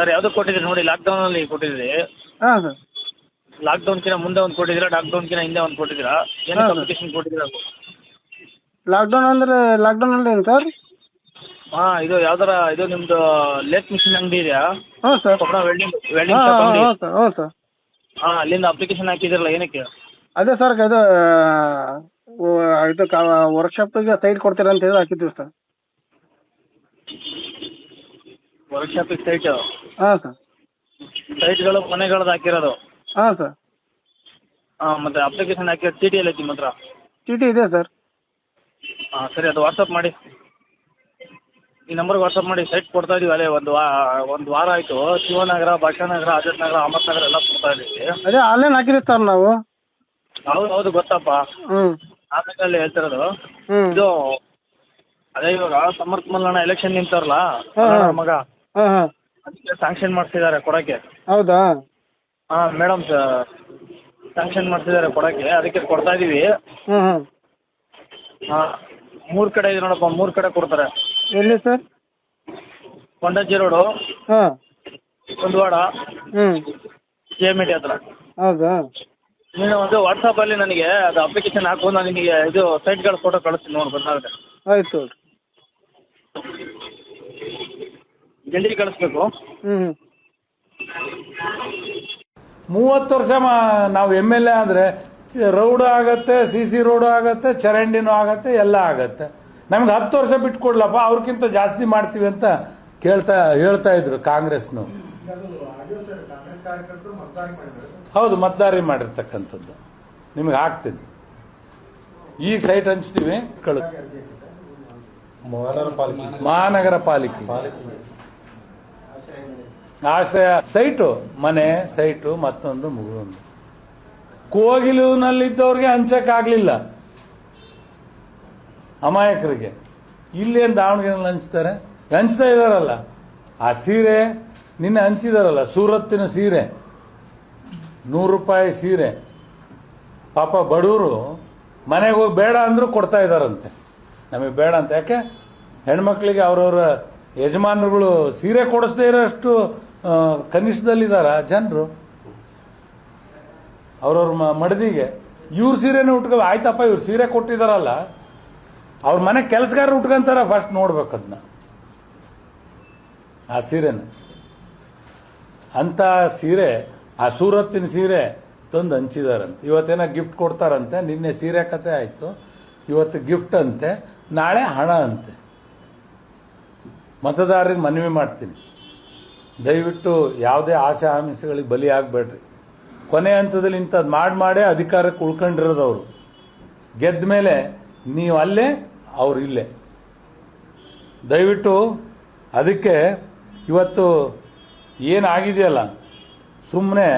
Sir ಯಾವ್ದು ಕೊಟ್ಟಿದ್ದೀರಿ ನೋಡಿ, ಲಾಕ್ಡೌನಲ್ಲಿ ಕೊಟ್ಟಿದ್ದೀರಿ. ಹಾಂ ಸರ್. ಲಾಕ್ಡೌನ್ಕಿಂತ ಮುಂದೆ ಒಂದು ಕೊಟ್ಟಿದ್ದೀರಾ, ಲಾಕ್ಡೌನ್ಕಿಂತ ಹಿಂದೆ ಒಂದು ಕೊಟ್ಟಿದ್ದೀರಾ? ಏನಕ್ಕೆ ಹಾ, ಅಪ್ಲಿಕೇಶನ್ ಕೊಟ್ಟಿದ್ದೀರಾ? ಲಾಕ್ಡೌನ್ ಅಂದರೆ ಲಾಕ್ಡೌನಲ್ಲಿ ಏನು ಸರ್? ಹಾಂ, ಇದು ಯಾವ್ದಾರ ಇದು ನಿಮ್ಮದು ಲೇತ್ ಮಿಷಿನ್ ಅಂಗಡಿ ಇದೆಯಾ? ಹ್ಞೂ ಸರ್. ಕೊಪ್ಪಳ ವೆಲ್ಡಿಂಗ್ ಹಾಂ ವೆಲ್ಡಿಂಗ್ ಶಾಪ್ ಹಾಂ ಅಂಗಡಿ. ಹ್ಞೂ ಸರ್, ಹ್ಞೂ ಸರ್. ಹಾಂ, ಅಲ್ಲಿಂದ ಅಪ್ಲಿಕೇಶನ್ ಹಾಕಿದಿರಲ್ಲ, ಏನಕ್ಕೆ? ಅದೇ ಸರ್ ಇದು ಇದು ವರ್ಕ್ಶಾಪಿಗೆ ಸೈಟ್ ಕೊಡ್ತೀರಾ ಅಂತ ಹೇಳಿ ಹಾಕಿದ್ದೀವಿ ಸರ್. ವರ್ಕ್ಶಾಪಿಗೆ ಸೈಟು? ಹಾಂ ಸರ್. ಸೈಟ್ಗಳು ಮನೆಗಳದ್ದು ಹಾಕಿರೋದು? ಹಾಂ ಸರ್. ಹಾಂ, ಮತ್ತು ಅಪ್ಲಿಕೇಶನ್ ಹಾಕಿರೋ ಚೀಟಿ ಎಲ್ಲ ಐತಿ ನಿಮ್ಮ ಹತ್ರ? ಚೀಟಿ ಇದೆ ಸರ್. ಹಾಂ ಸರಿ, ಅದು ವಾಟ್ಸಪ್ ಮಾಡಿ, ಈ ನಂಬರ್ಗೆ ವಾಟ್ಸಪ್ ಮಾಡಿ. ಸೈಟ್ ಕೊಡ್ತಾ ಇದೀವಿ, ಅಲ್ಲೇ ಒಂದು ವಾರ ಆಯಿತು. ಶಿವನಗರ, ಭಾಷಾನಗರ, ಆಜಾದ್ ನಗರ, ಅಹಮದ್ ನಗರ ಎಲ್ಲ ಕೊಡ್ತಾ ಇದ್ದೀವಿ. ಅದೇ ಆನ್ಲೈನ್ ಹಾಕಿದ್ದೀವಿ ಸರ್ ನಾವು. ಹೌದು ಹೌದು, ಗೊತ್ತಪ್ಪ. ಹ್ಞೂ ಆಮೇಲೆ ಹೇಳ್ತಿರೋದು ಹ್ಞೂ. ಇದು, ಅದೇ ಇವಾಗ ಸಮರ್ಥ ಮಲ್ಲಣ್ಣ ಎಲೆಕ್ಷನ್ ನಿಂತಾರಲ್ಲ, ಹಾಂ ಮಗ, ಹಾಂ ಹಾಂ. ಅದಕ್ಕೆ ಸ್ಯಾಂಕ್ಷನ್ ಮಾಡಿಸಿದ್ದಾರೆ ಕೊಡೋಕ್ಕೆ. ಹೌದಾ? ಹಾಂ ಮೇಡಮ್, ಸ್ಯಾಂಕ್ಷನ್ ಮಾಡಿಸಿದ್ದಾರೆ ಕೊಡೋಕ್ಕೆ, ಅದಕ್ಕೆ ಕೊಡ್ತಾ ಇದ್ದೀವಿ. ಹ್ಞೂ ಹ್ಞೂ. ಹಾಂ, 3 ಕಡೆ ಇದೆ ನೋಡಪ್ಪ, 3 ಕಡೆ ಕೊಡ್ತಾರೆ. ಎಲ್ಲಿ ಸರ್? ಕೊಂಡಜ್ಜಿ ರೋಡು, ಹಾಂ. ಕುಂದವಾಡ, ಹ್ಞೂ. KMT ಹತ್ರ. ಹೌದಾ? ನೀನು ಒಂದು ವಾಟ್ಸಪ್ಪಲ್ಲಿ ನನಗೆ ಅದು ಅಪ್ಲಿಕೇಶನ್ ಹಾಕು, ನಾನು ನಿನಗೆ ಇದು ಸೈಟ್ಗಳ ಫೋಟೋ ಕಳಿಸ್ತೀನಿ, ನೋಡಿ ಗೊತ್ತಾಗುತ್ತೆ. ಆಯಿತು. ಜಲ್ದಿ ಕಳಿಸ್ಬೇಕು. ಹ್ಞೂ ಹ್ಞೂ. 30 ವರ್ಷ ನಾವು MLA ಆದರೆ ರೋಡು ಆಗತ್ತೆ, CC ರೋಡು ಆಗತ್ತೆ, ಚರಂಡಿನೂ ಆಗತ್ತೆ, ಎಲ್ಲ ಆಗತ್ತೆ. ನಮ್ಗೆ 10 ವರ್ಷ ಬಿಟ್ಕೊಡ್ಲಪ್ಪ, ಅವ್ರಿಗಿಂತ ಜಾಸ್ತಿ ಮಾಡ್ತೀವಿ ಅಂತ ಹೇಳ್ತಾ ಇದ್ರು ಕಾಂಗ್ರೆಸ್ನು. ಹೌದು, ಮತದಾರಿ ಮಾಡಿರ್ತಕ್ಕಂಥದ್ದು. ನಿಮಗೆ ಹಾಕ್ತೀನಿ, ಈಗ ಸೈಟ್ ಹಂಚ್ತೀವಿ. ಮಹಾನಗರ ಪಾಲಿಕೆ ಆಶ್ರಯ ಸೈಟು, ಮನೆ ಸೈಟು, ಮತ್ತೊಂದು ಮುಗಿದೊಂದು. ಕೋಗಿಲುನಲ್ಲಿದ್ದವ್ರಿಗೆ ಹಂಚಕ್ಕಾಗಲಿಲ್ಲ ಅಮಾಯಕರಿಗೆ. ಇಲ್ಲೇನು ದಾವಣಗೆರೆಯಲ್ಲಿ ಹಂಚ್ತಾರೆ? ಹಂಚ್ತಾ ಇದಾರಲ್ಲ. ಆ ಸೀರೆ ನಿನ್ನೆ ಹಂಚಿದಾರಲ್ಲ, ಸೂರತ್ತಿನ ಸೀರೆ, 100 ರೂಪಾಯಿ ಸೀರೆ. ಪಾಪ ಬಡವರು ಮನೆಗೆ ಹೋಗಿ ಬೇಡ ಅಂದರೂ ಕೊಡ್ತಾ ಇದ್ದಾರಂತೆ. ನಮಗೆ ಬೇಡ ಅಂತ. ಯಾಕೆ? ಹೆಣ್ಮಕ್ಳಿಗೆ ಅವ್ರವ್ರ ಯಜಮಾನರುಗಳು ಸೀರೆ ಕೊಡಿಸದೇ ಇರೋಷ್ಟು ಕನಿಷ್ಠದಲ್ಲಿದ್ದಾರ ಜನರು. ಅವ್ರವ್ರ ಮಡದಿಗೆ ಇವ್ರ ಸೀರೆನೇ ಉಟ್ಕೊ. ಆಯ್ತಪ್ಪ, ಇವ್ರು ಸೀರೆ ಕೊಟ್ಟಿದಾರಲ್ಲ, ಅವ್ರ ಮನೆ ಕೆಲಸಗಾರರು ಉಟ್ಕೊಂತಾರ, ಫಸ್ಟ್ ನೋಡ್ಬೇಕು ಅದನ್ನ, ಆ ಸೀರೆನ. ಅಂತ ಸೀರೆ, ಆ ಸೂರತ್ತಿನ ಸೀರೆ ತಂದು ಹಂಚಿದಾರಂತೆ. ಇವತ್ತೇನೋ ಗಿಫ್ಟ್ ಕೊಡ್ತಾರಂತೆ. ನಿನ್ನೆ ಸೀರೆ ಕತೆ ಆಯಿತು, ಇವತ್ತು ಗಿಫ್ಟ್ ಅಂತೆ, ನಾಳೆ ಹಣ ಅಂತೆ. ಮತದಾರರಿಗೆ ಮನವಿ ಮಾಡ್ತೀನಿ, ದಯವಿಟ್ಟು ಯಾವುದೇ ಆಶಾ ಆಮಿಷಗಳಿಗೆ ಬಲಿ ಆಗಬೇಡ್ರಿ. ಕೊನೆ ಹಂತದಲ್ಲಿ ಇಂಥದ್ದು ಮಾಡೇ ಅಧಿಕಾರಕ್ಕೆ ಉಳ್ಕೊಂಡಿರೋದವರು. ಗೆದ್ದ ಮೇಲೆ ನೀವು ಅಲ್ಲೇ, ಅವ್ರು ಇಲ್ಲೇ. ದಯವಿಟ್ಟು ಅದಕ್ಕೆ ಇವತ್ತು ಏನಾಗಿದೆಯಲ್ಲ, ಸುಮ್ಮನೆ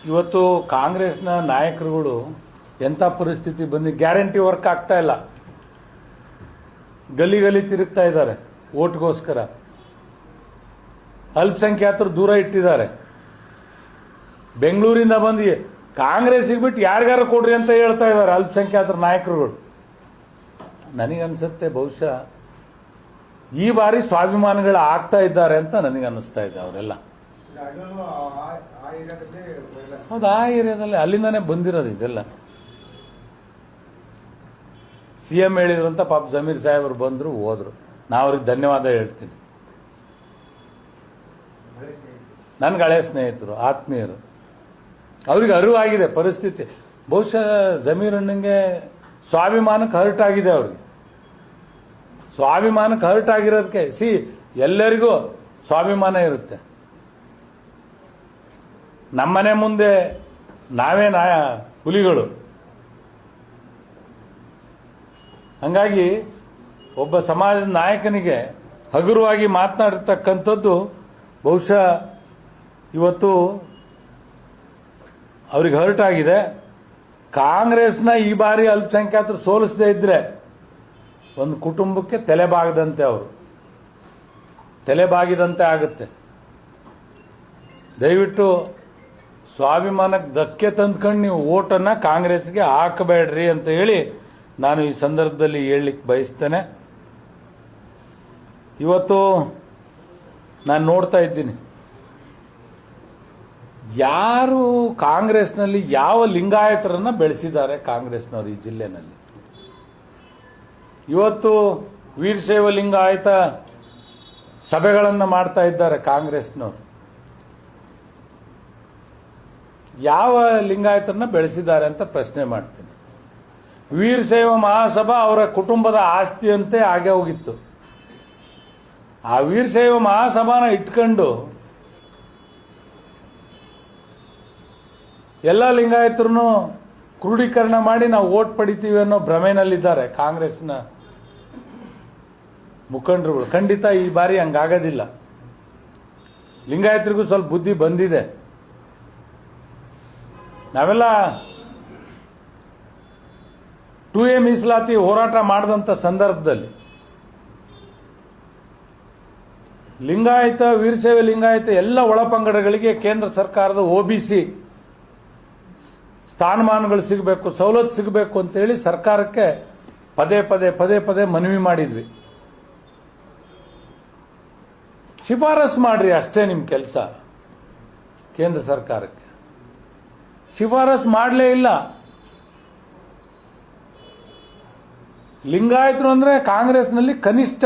ಇವತ್ತು ಕಾಂಗ್ರೆಸ್ನ ನಾಯಕರುಗಳು ಎಂಥ ಪರಿಸ್ಥಿತಿ ಬಂದು, ಗ್ಯಾರಂಟಿ ವರ್ಕ್ ಆಗ್ತಾ ಇಲ್ಲ, ಗಲಿ ಗಲಿ ತಿರುಗ್ತಾ ಇದ್ದಾರೆ ಓಟ್ಗೋಸ್ಕರ. ಅಲ್ಪಸಂಖ್ಯಾತರು ದೂರ ಇಟ್ಟಿದ್ದಾರೆ. ಬೆಂಗಳೂರಿಂದ ಬಂದು ಕಾಂಗ್ರೆಸ್ಗೆ ಬಿಟ್ಟು ಯಾರಿಗಾರು ಕೊಡ್ರಿ ಅಂತ ಹೇಳ್ತಾ ಇದ್ದಾರೆ ಅಲ್ಪಸಂಖ್ಯಾತರ ನಾಯಕರುಗಳು. ನನಗನ್ಸುತ್ತೆ ಬಹುಶಃ ಈ ಬಾರಿ ಸ್ವಾಭಿಮಾನಿಗಳು ಆಗ್ತಾ ಇದ್ದಾರೆ ಅಂತ ನನಗನ್ನಿಸ್ತಾ ಇದೆ ಅವರೆಲ್ಲ. ಹೌದು, ಆ ಏರಿಯಾದಲ್ಲಿ ಅಲ್ಲಿಂದಾನೇ ಬಂದಿರೋದು ಇದೆಲ್ಲ. CM ಹೇಳಿದ್ರು ಅಂತ ಪಾಪ ಜಮೀರ್ ಸಾಹೇಬರು ಬಂದರು, ಹೋದ್ರು. ನಾ ಅವ್ರಿಗೆ ಧನ್ಯವಾದ ಹೇಳ್ತೀನಿ. ನನ್ಗೆ ಹಳೆ ಸ್ನೇಹಿತರು, ಆತ್ಮೀಯರು. ಅವ್ರಿಗೆ ಅರಿವಾಗಿದೆ ಪರಿಸ್ಥಿತಿ. ಬಹುಶಃ ಜಮೀರ್ ಅಣ್ಣಂಗೆ ಸ್ವಾಭಿಮಾನಕ್ಕೆ ಹರ್ಟ್ ಆಗಿದೆ. ಅವ್ರಿಗೆ ಸ್ವಾಭಿಮಾನಕ್ಕೆ ಹರ್ಟ್ ಆಗಿರೋದಕ್ಕೆ ಎಲ್ಲರಿಗೂ ಸ್ವಾಭಿಮಾನ ಇರುತ್ತೆ. ನಮ್ಮನೆ ಮುಂದೆ ನಾವೇ ಹುಲಿಗಳು. ಹಂಗಾಗಿ ಒಬ್ಬ ಸಮಾಜದ ನಾಯಕನಿಗೆ ಹಗುರವಾಗಿ ಮಾತನಾಡಿರ್ತಕ್ಕಂಥದ್ದು ಬಹುಶಃ ಇವತ್ತು ಅವ್ರಿಗೆ ಹರ್ಟ್ ಆಗಿದೆ. ಕಾಂಗ್ರೆಸ್ನ ಈ ಬಾರಿ ಅಲ್ಪಸಂಖ್ಯಾತರು ಸೋಲಿಸದೇ ಇದ್ರೆ ಒಂದು ಕುಟುಂಬಕ್ಕೆ ತಲೆಬಾಗದಂತೆ, ಅವರು ತಲೆಬಾಗಿದಂತೆ ಆಗುತ್ತೆ. ದಯವಿಟ್ಟು ಸ್ವಾಭಿಮಾನಕ್ಕೆ ಧಕ್ಕೆ ತಂದ್ಕೊಂಡು ನೀವು ಓಟನ್ನು ಕಾಂಗ್ರೆಸ್ಗೆ ಹಾಕಬೇಡ್ರಿ ಅಂತ ಹೇಳಿ ನಾನು ಈ ಸಂದರ್ಭದಲ್ಲಿ ಹೇಳಲಿಕ್ಕೆ ಬಯಸ್ತೇನೆ. ಇವತ್ತು ನಾನು ನೋಡ್ತಾ ಇದ್ದೀನಿ, ಯಾರು ಕಾಂಗ್ರೆಸ್ನಲ್ಲಿ ಯಾವ ಲಿಂಗಾಯತರನ್ನ ಬೆಳೆಸಿದ್ದಾರೆ ಕಾಂಗ್ರೆಸ್ನವರು ಈ ಜಿಲ್ಲೆನಲ್ಲಿ. ಇವತ್ತು ವೀರಶೈವ ಲಿಂಗಾಯತ ಸಭೆಗಳನ್ನು ಮಾಡ್ತಾ ಇದ್ದಾರೆ ಕಾಂಗ್ರೆಸ್ನವರು. ಯಾವ ಲಿಂಗಾಯತರನ್ನ ಬೆಳೆಸಿದ್ದಾರೆ ಅಂತ ಪ್ರಶ್ನೆ ಮಾಡ್ತೀನಿ. ವೀರಶೈವ ಮಹಾಸಭಾ ಅವರ ಕುಟುಂಬದ ಆಸ್ತಿಯಂತೆ ಆಗೇ ಹೋಗಿತ್ತು. ಆ ವೀರಶೈವ ಮಹಾಸಭಾನ ಇಟ್ಕೊಂಡು ಎಲ್ಲ ಲಿಂಗಾಯತರನ್ನು ಕ್ರೋಢೀಕರಣ ಮಾಡಿ ನಾವು ವೋಟ್ ಪಡಿತೀವಿ ಅನ್ನೋ ಭ್ರಮೆನಲ್ಲಿದ್ದಾರೆ ಕಾಂಗ್ರೆಸ್ನ ಮುಖಂಡರುಗಳು. ಖಂಡಿತ ಈ ಬಾರಿ ಹಂಗಾಗೋದಿಲ್ಲ. ಲಿಂಗಾಯತರಿಗೂ ಸ್ವಲ್ಪ ಬುದ್ಧಿ ಬಂದಿದೆ. ನಾವೆಲ್ಲ 2A ಮೀಸಲಾತಿ ಹೋರಾಟ ಮಾಡಿದಂಥ ಸಂದರ್ಭದಲ್ಲಿ ಲಿಂಗಾಯತ, ವೀರಶೈವ ಲಿಂಗಾಯತ ಎಲ್ಲ ಒಳಪಂಗಡಗಳಿಗೆ ಕೇಂದ್ರ ಸರ್ಕಾರದ OBC ಸ್ಥಾನಮಾನಗಳು ಸಿಗಬೇಕು, ಸವಲತ್ತು ಸಿಗಬೇಕು ಅಂತೇಳಿ ಸರ್ಕಾರಕ್ಕೆ ಪದೇ ಪದೇ ಮನವಿ ಮಾಡಿದ್ವಿ. ಶಿಫಾರಸು ಮಾಡ್ರಿ, ಅಷ್ಟೇ ನಿಮ್ಮ ಕೆಲಸ. ಕೇಂದ್ರ ಸರ್ಕಾರಕ್ಕೆ ಶಿಫಾರಸು ಮಾಡಲೇ ಇಲ್ಲ. ಲಿಂಗಾಯತರು ಅಂದ್ರೆ ಕಾಂಗ್ರೆಸ್ನಲ್ಲಿ ಕನಿಷ್ಠ.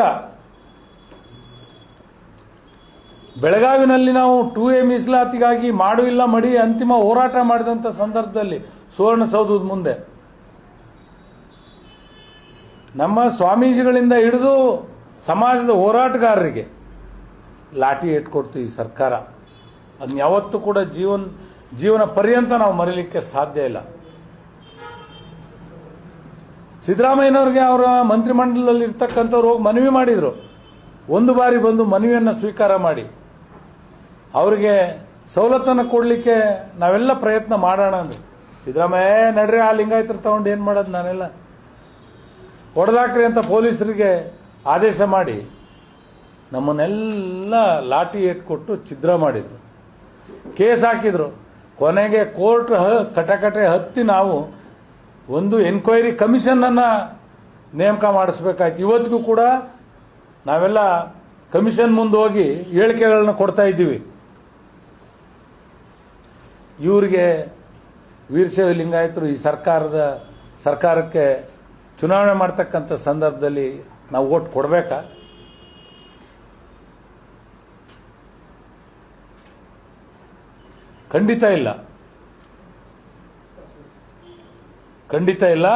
ಬೆಳಗಾವಿನಲ್ಲಿ ನಾವು 2A ಮೀಸಲಾತಿಗಾಗಿ ಮಾಡು ಇಲ್ಲ ಮಡಿ ಅಂತಿಮ ಹೋರಾಟ ಮಾಡಿದಂಥ ಸಂದರ್ಭದಲ್ಲಿ ಸುವರ್ಣಸೌಧದ ಮುಂದೆ ನಮ್ಮ ಸ್ವಾಮೀಜಿಗಳಿಂದ ಹಿಡಿದು ಸಮಾಜದ ಹೋರಾಟಗಾರರಿಗೆ ಲಾಠಿ ಇಟ್ಕೊಡ್ತು ಈ ಸರ್ಕಾರ. ಅದನ್ನ ಯಾವತ್ತೂ ಕೂಡ ಜೀವನ ಪರ್ಯಂತ ನಾವು ಮರೀಲಿಕ್ಕೆ ಸಾಧ್ಯ ಇಲ್ಲ. ಸಿದ್ದರಾಮಯ್ಯನವ್ರಿಗೆ ಅವರ ಮಂತ್ರಿಮಂಡಲದಲ್ಲಿ ಇರ್ತಕ್ಕಂಥವ್ರು ಹೋಗಿ ಮನವಿ ಮಾಡಿದ್ರು. ಒಂದು ಬಾರಿ ಬಂದು ಮನವಿಯನ್ನು ಸ್ವೀಕಾರ ಮಾಡಿ ಅವರಿಗೆ ಸವಲತ್ತನ್ನು ಕೊಡಲಿಕ್ಕೆ ನಾವೆಲ್ಲ ಪ್ರಯತ್ನ ಮಾಡೋಣ ಅಂದ್ರು. ಸಿದ್ದರಾಮಯ್ಯ ನಡ್ರಿ, ಆ ಲಿಂಗಾಯತರು ತಗೊಂಡು ಏನು ಮಾಡೋದು, ನಾನೆಲ್ಲ ಹೊಡೆದಾಕ್ರಿ ಅಂತ ಪೊಲೀಸರಿಗೆ ಆದೇಶ ಮಾಡಿ ನಮ್ಮನ್ನೆಲ್ಲ ಲಾಠಿ ಇಟ್ಕೊಟ್ಟು ಛಿದ್ರ ಮಾಡಿದ್ರು, ಕೇಸ್ ಹಾಕಿದ್ರು. ಕೊನೆಗೆ ಕೋರ್ಟ್ ಕಟಕಟೆ ಹತ್ತಿ ನಾವು ಒಂದು ಎನ್ಕ್ವೈರಿ ಕಮಿಷನ್ ಅನ್ನ ನೇಮಕ ಮಾಡಿಸ್ಬೇಕಾಯ್ತು. ಇವತ್ತಿಗೂ ಕೂಡ ನಾವೆಲ್ಲ ಕಮಿಷನ್ ಮುಂದೆ ಹೋಗಿ ಹೇಳಿಕೆಗಳನ್ನ ಕೊಡ್ತಾ ಇದ್ದೀವಿ. ಇವರಿಗೆ ವೀರಶೈವ ಲಿಂಗಾಯತರು ಈ ಸರ್ಕಾರಕ್ಕೆ ಚುನಾವಣೆ ಮಾಡ್ತಕ್ಕಂಥ ಸಂದರ್ಭದಲ್ಲಿ ನಾವು ವೋಟ್ ಕೊಡಬೇಕಾ? ಖಂಡಿತ ಇಲ್ಲ, ಖಂಡಿತ ಇಲ್ಲ.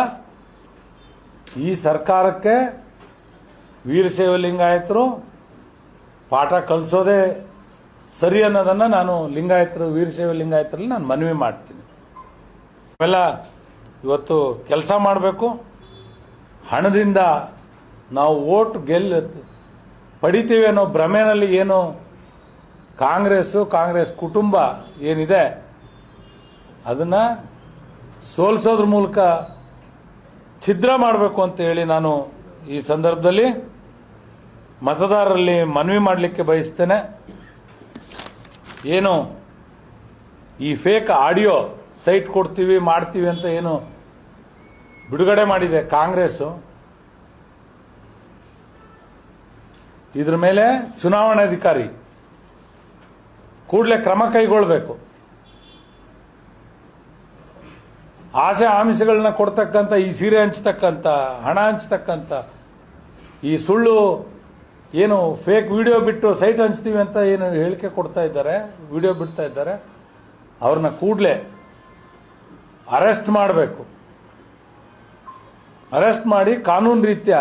ಈ ಸರ್ಕಾರಕ್ಕೆ ವೀರಶೈವ ಲಿಂಗಾಯತರು ಪಾಠ ಕಲಿಸೋದೇ ಸರಿ ಅನ್ನೋದನ್ನ ನಾನು ವೀರಶೈವ ಲಿಂಗಾಯತರಲ್ಲಿ ನಾನು ಮನವಿ ಮಾಡ್ತೀನಿ. ಆಮೇಲೆ ಇವತ್ತು ಕೆಲಸ ಮಾಡಬೇಕು. ಹಣದಿಂದ ನಾವು ವೋಟ್ ಪಡಿತೀವಿ ಅನ್ನೋ ಭ್ರಮೆನಲ್ಲಿ ಏನು ಕಾಂಗ್ರೆಸ್ ಕುಟುಂಬ ಏನಿದೆ ಅದನ್ನ ಸೋಲಿಸೋದ್ರ ಮೂಲಕ ಛಿದ್ರ ಮಾಡಬೇಕು ಅಂತ ಹೇಳಿ ನಾನು ಈ ಸಂದರ್ಭದಲ್ಲಿ ಮತದಾರರಲ್ಲಿ ಮನವಿ ಮಾಡಲಿಕ್ಕೆ ಬಯಸ್ತೇನೆ. ಏನು ಈ ಫೇಕ್ ಆಡಿಯೋ ಸೈಟ್ ಕೊಡ್ತೀವಿ ಮಾಡ್ತೀವಿ ಅಂತ ಏನು ಬಿಡುಗಡೆ ಮಾಡಿದೆ ಕಾಂಗ್ರೆಸ್, ಇದ್ರ ಮೇಲೆ ಚುನಾವಣಾಧಿಕಾರಿ ಕೂಡಲೇ ಕ್ರಮ ಕೈಗೊಳ್ಳಬೇಕು. ಆಸೆ ಆಮಿಷಗಳನ್ನ ಕೊಡ್ತಕ್ಕಂಥ, ಈ ಸೀರೆ ಹಂಚತಕ್ಕಂಥ, ಹಣ ಹಂಚತಕ್ಕಂಥ, ಈ ಸುಳ್ಳು ಏನು ಫೇಕ್ ವಿಡಿಯೋ ಬಿಟ್ಟು ಸೈಟ್ ಹಂಚ್ತೀವಿ ಅಂತ ಏನು ಹೇಳಿಕೆ ಕೊಡ್ತಾ ಇದ್ದಾರೆ, ವಿಡಿಯೋ ಬಿಡ್ತಾ ಇದ್ದಾರೆ, ಅವ್ರನ್ನ ಕೂಡಲೇ ಅರೆಸ್ಟ್ ಮಾಡಬೇಕು. ಅರೆಸ್ಟ್ ಮಾಡಿ ಕಾನೂನು ರೀತ್ಯ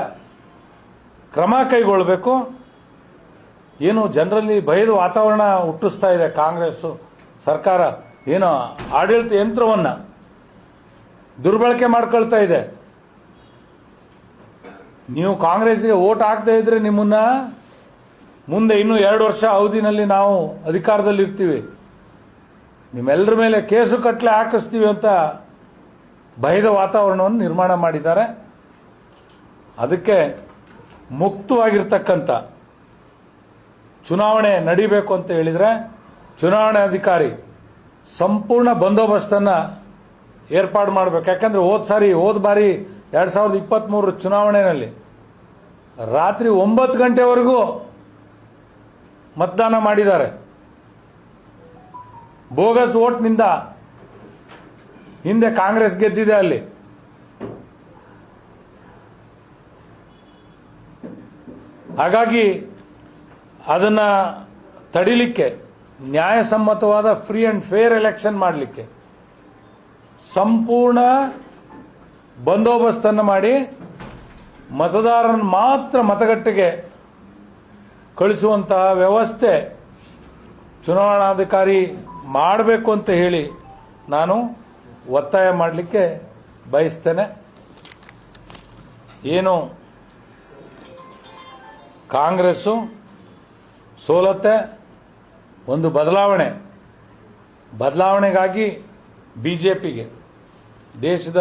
ಕ್ರಮ ಕೈಗೊಳ್ಳಬೇಕು. ಏನು ಜನರಲ್ಲಿ ಭಯದ ವಾತಾವರಣ ಹುಟ್ಟಿಸ್ತಾ ಇದೆ ಕಾಂಗ್ರೆಸ್ ಸರ್ಕಾರ, ಏನು ಆಡಳಿತ ಯಂತ್ರವನ್ನ ದುರ್ಬಳಕೆ ಮಾಡ್ಕೊಳ್ತಾ ಇದೆ. ನೀವು ಕಾಂಗ್ರೆಸ್ಗೆ ವೋಟ್ ಹಾಕದೇ ಇದ್ರೆ ನಿಮ್ಮನ್ನ ಮುಂದೆ ಇನ್ನೂ 2 ವರ್ಷ ಅವಧಿನಲ್ಲಿ ನಾವು ಅಧಿಕಾರದಲ್ಲಿ ಇರ್ತೀವಿ, ನಿಮ್ಮೆಲ್ಲರ ಮೇಲೆ ಕೇಸು ಕಟ್ಲೆ ಹಾಕಿಸ್ತೀವಿ ಅಂತ ಭಯದ ವಾತಾವರಣವನ್ನು ನಿರ್ಮಾಣ ಮಾಡಿದ್ದಾರೆ. ಅದಕ್ಕೆ ಮುಕ್ತವಾಗಿರ್ತಕ್ಕಂಥ ಚುನಾವಣೆ ನಡೀಬೇಕು ಅಂತ ಹೇಳಿದ್ರೆ ಚುನಾವಣೆ ಅಧಿಕಾರಿ ಸಂಪೂರ್ಣ ಬಂದೋಬಸ್ತನ್ನ ಏರ್ಪಾಡು ಮಾಡಬೇಕು. ಯಾಕಂದ್ರೆ ಹೋದ ಬಾರಿ 2023 ಚುನಾವಣೆಯಲ್ಲಿ ರಾತ್ರಿ 9 ಗಂಟೆವರೆಗೂ ಮತದಾನ ಮಾಡಿದ್ದಾರೆ. ಬೋಗಸ್ ವೋಟ್ನಿಂದ ಹಿಂದೆ ಕಾಂಗ್ರೆಸ್ ಗೆದ್ದಿದೆ ಅಲ್ಲಿ. ಹಾಗಾಗಿ ಅದನ್ನ ತಡಿಲಿಕ್ಕೆ, ನ್ಯಾಯಸಮ್ಮತವಾದ ಫ್ರೀ ಅಂಡ್ ಫೇರ್ ಎಲೆಕ್ಷನ್ ಮಾಡಲಿಕ್ಕೆ ಸಂಪೂರ್ಣ ಬಂದೋಬಸ್ತನ್ನು ಮಾಡಿ ಮತದಾರರನ್ನು ಮಾತ್ರ ಮತಗಟ್ಟೆಗೆ ಕಳಿಸುವಂತಹ ವ್ಯವಸ್ಥೆ ಚುನಾವಣಾಧಿಕಾರಿ ಮಾಡಬೇಕು ಅಂತ ಹೇಳಿ ನಾನು ಒತ್ತಾಯ ಮಾಡಲಿಕ್ಕೆ ಬಯಸ್ತೇನೆ. ಏನು ಕಾಂಗ್ರೆಸ್ಸು ಸೋಲತ್ತೆ, ಒಂದು ಬದಲಾವಣೆಗಾಗಿ ಬಿಜೆಪಿಗೆ ದೇಶದ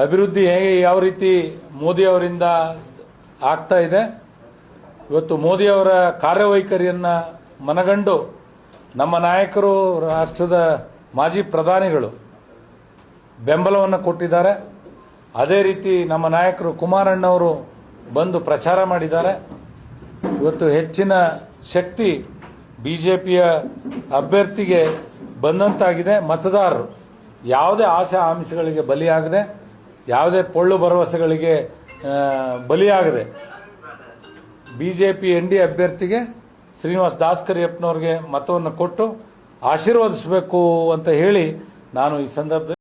ಅಭಿವೃದ್ಧಿ ಹೇಗೆ ಯಾವ ರೀತಿ ಮೋದಿ ಅವರಿಂದ ಆಗ್ತಾ ಇದೆ, ಇವತ್ತು ಮೋದಿಯವರ ಕಾರ್ಯವೈಖರಿಯನ್ನು ಮನಗಂಡು ನಮ್ಮ ನಾಯಕರು, ರಾಷ್ಟ್ರದ ಮಾಜಿ ಪ್ರಧಾನಿಗಳು ಬೆಂಬಲವನ್ನು ಕೊಟ್ಟಿದ್ದಾರೆ. ಅದೇ ರೀತಿ ನಮ್ಮ ನಾಯಕರು ಕುಮಾರಣ್ಣವರು ಬಂದು ಪ್ರಚಾರ ಮಾಡಿದ್ದಾರೆ. ಇವತ್ತು ಹೆಚ್ಚಿನ ಶಕ್ತಿ ಬಿಜೆಪಿಯ ಅಭ್ಯರ್ಥಿಗೆ ಬಂದಂತಾಗಿದೆ. ಮತದಾರರು ಯಾವುದೇ ಆಶಾ ಆಮಿಷಗಳಿಗೆ ಬಲಿಯಾಗದೆ, ಯಾವುದೇ ಪೊಳ್ಳು ಭರವಸೆಗಳಿಗೆ ಬಲಿಯಾಗದೆ ಬಿಜೆಪಿ NDA ಅಭ್ಯರ್ಥಿಗೆ ಶ್ರೀನಿವಾಸ್ ದಾಸ್ಕರಿಯಪ್ಪನವ್ರಿಗೆ ಮತವನ್ನು ಕೊಟ್ಟು ಆಶೀರ್ವದಿಸಬೇಕು ಅಂತ ಹೇಳಿ ನಾನು ಈ ಸಂದರ್ಭದಲ್ಲಿ